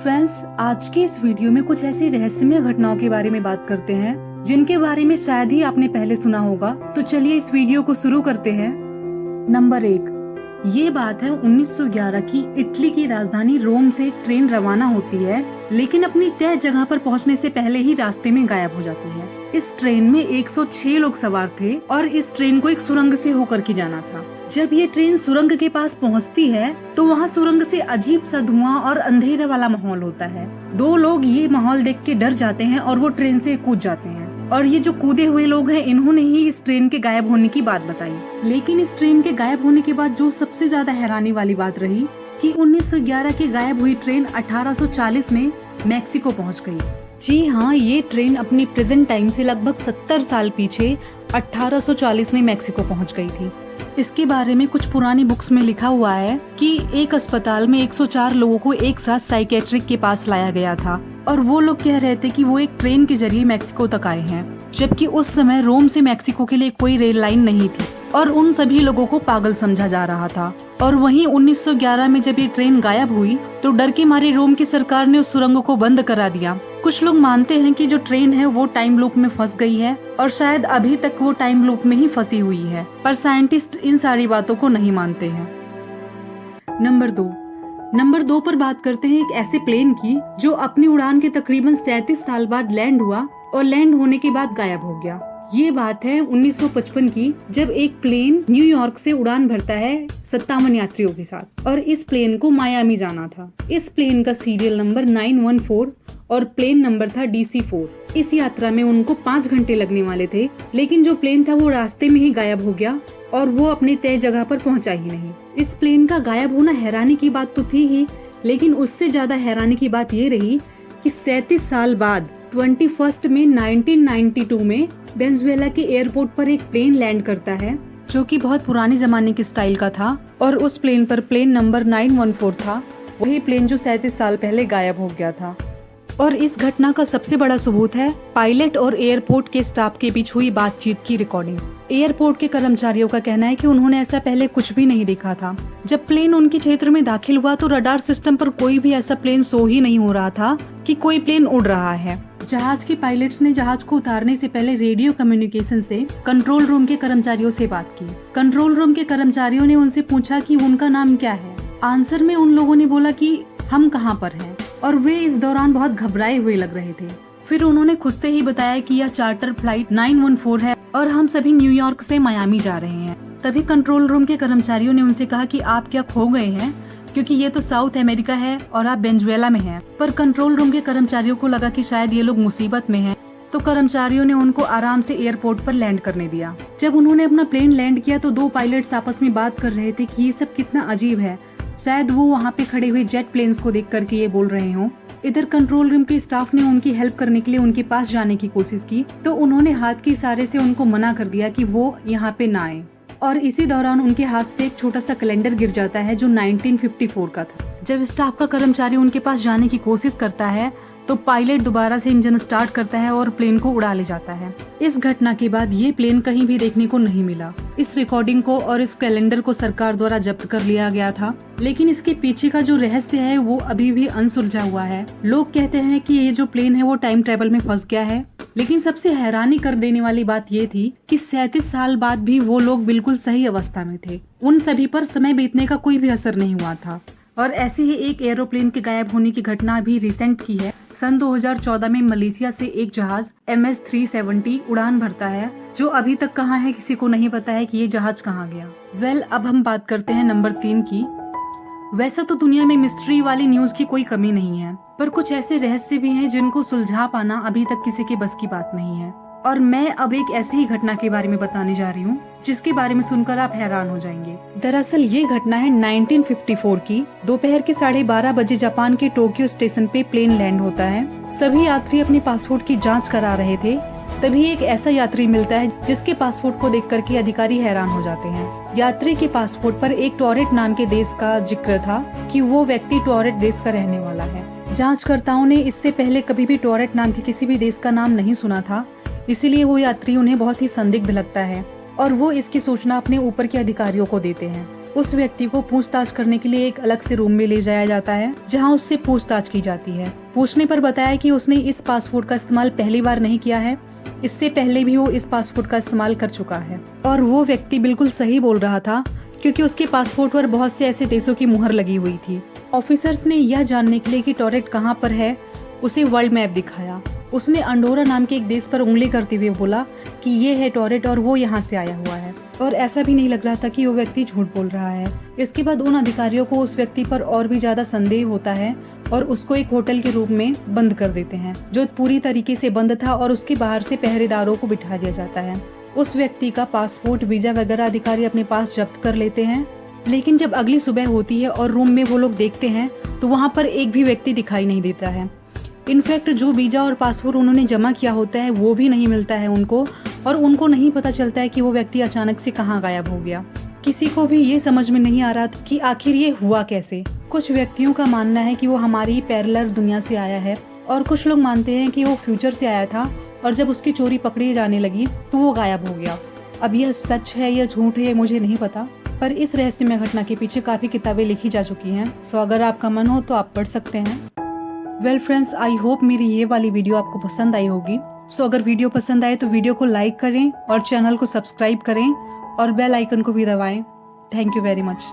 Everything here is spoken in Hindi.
फ्रेंड्स, आज की इस वीडियो में कुछ ऐसी रहस्यमय घटनाओं के बारे में बात करते हैं जिनके बारे में शायद ही आपने पहले सुना होगा। तो चलिए इस वीडियो को शुरू करते हैं। नंबर 1, ये बात है 1911 की। इटली की राजधानी रोम से एक ट्रेन रवाना होती है, लेकिन अपनी तय जगह पर पहुंचने से पहले ही रास्ते में गायब हो जाती है। इस ट्रेन में 106 लोग सवार थे और इस ट्रेन को एक सुरंग से होकर के जाना था। जब ये ट्रेन सुरंग के पास पहुंचती है तो वहाँ सुरंग से अजीब सा धुआं और अंधेरे वाला माहौल होता है। 2 लोग ये माहौल देख के डर जाते हैं और वो ट्रेन से कूद जाते हैं। और ये जो कूदे हुए लोग हैं, इन्होंने ही इस ट्रेन के गायब होने की बात बताई। लेकिन इस ट्रेन के गायब होने के बाद जो सबसे ज्यादा हैरानी वाली बात रही कि 1911 की गायब हुई ट्रेन 1840 में मैक्सिको पहुंच गई। जी हाँ, ये ट्रेन अपनी प्रेजेंट टाइम से लगभग 70 साल पीछे 1840 में मैक्सिको पहुंच गई थी। इसके बारे में कुछ पुरानी बुक्स में लिखा हुआ है कि एक अस्पताल में 104 लोगों को एक साथ साइकेट्रिक के पास लाया गया था और वो लोग कह रहे थे कि वो एक ट्रेन के जरिए मैक्सिको तक आए हैं, जबकि उस समय रोम से मैक्सिको के लिए कोई रेल लाइन नहीं थी और उन सभी लोगों को पागल समझा जा रहा था। और वहीं 1911 में जब ये ट्रेन गायब हुई तो डर के मारे रोम की सरकार ने उस सुरंग को बंद करा दिया। कुछ लोग मानते हैं कि जो ट्रेन है वो टाइम लूप में फंस गई है और शायद अभी तक वो टाइम लूप में ही फंसी हुई है, पर साइंटिस्ट इन सारी बातों को नहीं मानते हैं। नंबर 2 पर बात करते हैं एक ऐसे प्लेन की जो अपनी उड़ान के तकरीबन 37 साल बाद लैंड हुआ और लैंड होने के बाद गायब हो गया। ये बात है 1955 की, जब एक प्लेन न्यूयॉर्क से उड़ान भरता है 57 यात्रियों के साथ और इस प्लेन को मायामी जाना था। इस प्लेन का सीरियल नंबर 914 और प्लेन नंबर था DC-4। इस यात्रा में उनको 5 घंटे लगने वाले थे, लेकिन जो प्लेन था वो रास्ते में ही गायब हो गया और वो अपने तय जगह पर पहुंचा ही नहीं। इस प्लेन का गायब होना हैरानी की बात तो थी ही, लेकिन उससे ज्यादा हैरानी की बात ये रही कि 37 साल बाद 21 में 1992 में वेनेजुएला के एयरपोर्ट पर एक प्लेन लैंड करता है जो कि बहुत पुराने जमाने के स्टाइल का था और उस प्लेन पर प्लेन नंबर 914 था, वही प्लेन जो 37 साल पहले गायब हो गया था। और इस घटना का सबसे बड़ा सबूत है पायलट और एयरपोर्ट के स्टाफ के बीच हुई बातचीत की रिकॉर्डिंग। एयरपोर्ट के कर्मचारियों का कहना है कि उन्होंने ऐसा पहले कुछ भी नहीं देखा था। जब प्लेन उनके क्षेत्र में दाखिल हुआ तो रडार सिस्टम पर कोई भी ऐसा प्लेन शो ही नहीं हो रहा था कि कोई प्लेन उड़ रहा है। जहाज के पायलट्स ने जहाज को उतारने से पहले रेडियो कम्युनिकेशन से कंट्रोल रूम के कर्मचारियों से बात की। कंट्रोल रूम के कर्मचारियों ने उनसे पूछा कि उनका नाम क्या है। आंसर में उन लोगों ने बोला कि हम कहाँ पर हैं, और वे इस दौरान बहुत घबराए हुए लग रहे थे। फिर उन्होंने खुद से ही बताया कि यह चार्टर फ्लाइट 914 है और हम सभी न्यूयॉर्क से मायामी जा रहे हैं। तभी कंट्रोल रूम के कर्मचारियों ने उनसे कहा कि आप क्या खो गए हैं, क्योंकि ये तो साउथ अमेरिका है और आप वेनेजुएला में हैं। पर कंट्रोल रूम के कर्मचारियों को लगा कि शायद ये लोग मुसीबत में हैं, तो कर्मचारियों ने उनको आराम से एयरपोर्ट पर लैंड करने दिया। जब उन्होंने अपना प्लेन लैंड किया तो 2 पायलट्स आपस में बात कर रहे थे कि ये सब कितना अजीब है। शायद वो वहाँ पे खड़े हुए जेट प्लेन्स को देख करके ये बोल रहे हों। इधर कंट्रोल रूम के स्टाफ ने उनकी हेल्प करने के लिए उनके पास जाने की कोशिश की, तो उन्होंने हाथ के इशारे से उनको मना कर दिया कि वो यहाँ पे ना आए। और इसी दौरान उनके हाथ से एक छोटा सा कैलेंडर गिर जाता है जो 1954 का था। जब स्टाफ का कर्मचारी उनके पास जाने की कोशिश करता है तो पायलट दोबारा से इंजन स्टार्ट करता है और प्लेन को उड़ा ले जाता है। इस घटना के बाद ये प्लेन कहीं भी देखने को नहीं मिला। इस रिकॉर्डिंग को और इस कैलेंडर को सरकार द्वारा जब्त कर लिया गया था, लेकिन इसके पीछे का जो रहस्य है वो अभी भी अनसुलझा हुआ है। लोग कहते हैं कि ये जो प्लेन है वो टाइम ट्रेवल में फंस गया है, लेकिन सबसे हैरानी कर देने वाली बात ये थी कि 37 साल बाद भी वो लोग बिल्कुल सही अवस्था में थे। उन सभी पर समय बीतने का कोई भी असर नहीं हुआ था। और ऐसे ही एक एरोप्लेन के गायब होने की घटना भी रिसेंट की है। सन 2014 में मलेशिया से एक जहाज MS-370 उड़ान भरता है, जो अभी तक कहाँ है किसी को नहीं पता है कि ये जहाज कहाँ गया। अब हम बात करते हैं नंबर 3 की। वैसे तो दुनिया में मिस्ट्री वाली न्यूज की कोई कमी नहीं है, पर कुछ ऐसे रहस्य भी हैं जिनको सुलझा पाना अभी तक किसी के बस की बात नहीं है। और मैं अब एक ऐसी ही घटना के बारे में बताने जा रही हूँ जिसके बारे में सुनकर आप हैरान हो जाएंगे। दरअसल ये घटना है 1954 की। दोपहर के 12:30 बजे जापान के टोक्यो स्टेशन पे प्लेन लैंड होता है। सभी यात्री अपने पासपोर्ट की जांच करा रहे थे, तभी एक ऐसा यात्री मिलता है जिसके पासपोर्ट को देख करके अधिकारी हैरान हो जाते हैं। यात्री के पासपोर्ट पर एक टोरेट नाम के देश का जिक्र था कि वो व्यक्ति टोरेट देश का रहने वाला है। जांचकर्ताओं ने इससे पहले कभी भी टोरेट नाम के किसी भी देश का नाम नहीं सुना था, इसीलिए वो यात्री उन्हें बहुत ही संदिग्ध लगता है और वो इसकी सूचना अपने ऊपर के अधिकारियों को देते हैं। उस व्यक्ति को पूछताछ करने के लिए एक अलग से रूम में ले जाया जाता है, जहां उससे पूछताछ की जाती है। पूछने पर बताया कि उसने इस पासपोर्ट का इस्तेमाल पहली बार नहीं किया है, इससे पहले भी वो इस पासपोर्ट का इस्तेमाल कर चुका है। और वो व्यक्ति बिल्कुल सही बोल रहा था, क्योंकि उसके पासपोर्ट पर बहुत से ऐसे देशों की मुहर लगी हुई थी। ऑफिसर्स ने यह जानने के लिए कि टॉरेट कहाँ पर है, उसे वर्ल्ड मैप दिखाया। उसने अंडोरा नाम के एक देश पर उंगली करते हुए बोला कि ये है टॉरेट और वो यहाँ से आया हुआ है। और ऐसा भी नहीं लग रहा था कि वो व्यक्ति झूठ बोल रहा है। इसके बाद उन अधिकारियों को उस व्यक्ति पर और भी ज्यादा संदेह होता है और उसको एक होटल के रूम में बंद कर देते हैं, जो पूरी तरीके से बंद था, और उसके बाहर से पहरेदारों को बिठा दिया जाता है। उस व्यक्ति का पासपोर्ट, वीजा वगैरह अधिकारी अपने पास जब्त कर लेते हैं। लेकिन जब अगली सुबह होती है और रूम में वो लोग देखते हैं तो वहाँ पर एक भी व्यक्ति दिखाई नहीं देता है। इनफैक्ट जो वीजा और पासपोर्ट उन्होंने जमा किया होता है वो भी नहीं मिलता है उनको, और उनको नहीं पता चलता है कि वो व्यक्ति अचानक से कहाँ गायब हो गया। किसी को भी ये समझ में नहीं आ रहा था कि आखिर ये हुआ कैसे। कुछ व्यक्तियों का मानना है कि वो हमारी पैरेलल दुनिया से आया है, और कुछ लोग मानते हैं कि वो फ्यूचर से आया था और जब उसकी चोरी पकड़ी जाने लगी तो वो गायब हो गया। अब यह सच है या झूठ है मुझे नहीं पता, पर इस रहस्यमय घटना के पीछे काफी किताबें लिखी जा चुकी हैं। सो अगर आपका मन हो तो आप पढ़ सकते हैं। वेल फ्रेंड्स, आई होप मेरी ये वाली वीडियो आपको पसंद आई होगी। सो अगर वीडियो पसंद आए तो वीडियो को लाइक करें और चैनल को सब्सक्राइब करें और बेल आइकन को भी दबाएं। Thank you very much.